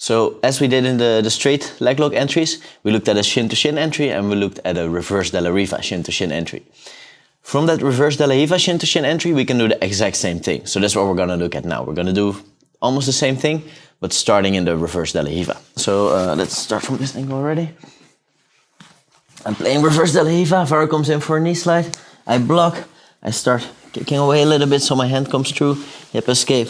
So as we did in the straight leg lock entries, we looked at a shin to shin entry and we looked at a reverse della riva shin to shin entry. From that reverse della riva shin to shin entry, we can do the exact same thing. So that's what we're gonna look at now. We're gonna do almost the same thing, but starting in the reverse della riva. So let's start from this angle already. I'm playing reverse della riva. Varo comes in for a knee slide. I block. I start kicking away a little bit so my hand comes through. Hip escape.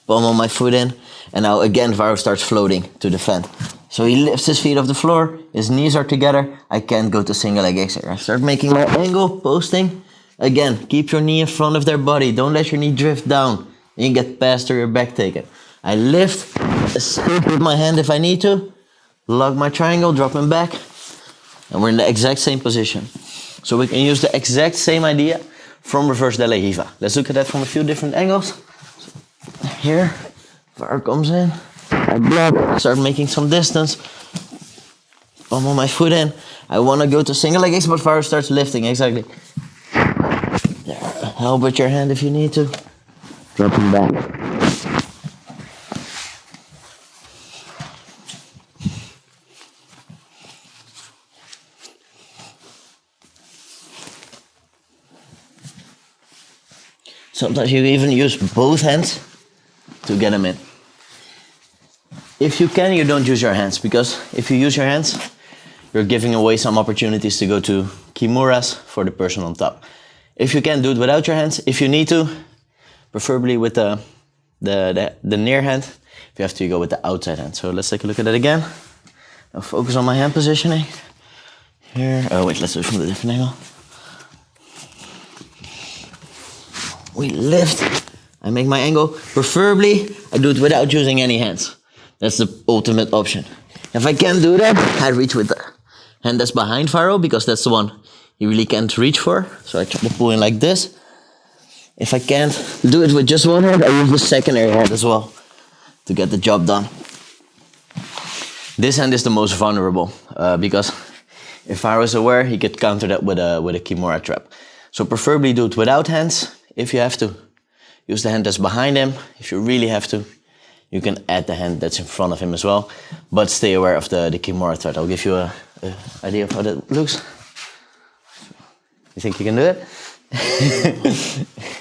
Palm on my foot in. And now again Varo starts floating to defend. So he lifts his feet off the floor. His knees are together. I can't go to single leg exit. I start making my angle, posting. Again, keep your knee in front of their body. Don't let your knee drift down. You get past or your back taken. I lift, escape with my hand if I need to. Lock my triangle, drop him back. And we're in the exact same position. So we can use the exact same idea from reverse della riva. Let's look at that from a few different angles. So here, Varo comes in. I block, start making some distance. Palm on my foot in. I want to go to single leg exit, but Varo starts lifting, exactly. There. Help with your hand if you need to. Drop him back. Sometimes you even use both hands to get them in. If you can, you don't use your hands, because if you use your hands, you're giving away some opportunities to go to kimuras for the person on top. If you can, do it without your hands. If you need to, preferably with the near hand. If you have to, you go with the outside hand. So let's take a look at it again. Now focus on my hand positioning. Here. Oh wait, let's do it from a different angle. We lift. I make my angle. Preferably, I do it without using any hands. That's the ultimate option. If I can't do that, I reach with the hand that's behind Varo, because that's the one you really can't reach for. So I try to pull in like this. If I can't do it with just one hand, I use the secondary hand as well to get the job done. This hand is the most vulnerable because if Varo is aware, he could counter that with a kimura trap. So preferably do it without hands. If you have to, use the hand that's behind him. If you really have to, you can add the hand that's in front of him as well. But stay aware of the kimura threat. I'll give you an idea of how that looks. You think you can do it?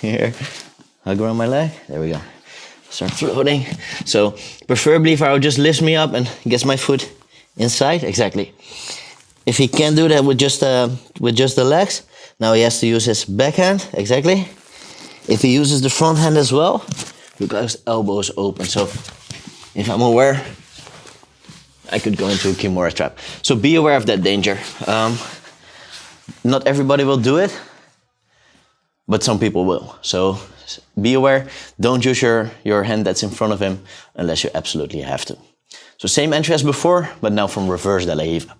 Here, hug around my leg. There we go. Start floating. So preferably Varo just lifts me up and gets my foot inside. Exactly. If he can't do that with just the legs, now he has to use his backhand. Exactly. If he uses the front hand as well, look how his elbow is open. So if I'm aware, I could go into a kimura trap. So be aware of that danger. Not everybody will do it, but some people will. So be aware, don't use your hand that's in front of him unless you absolutely have to. So same entry as before, but now from reverse della riva.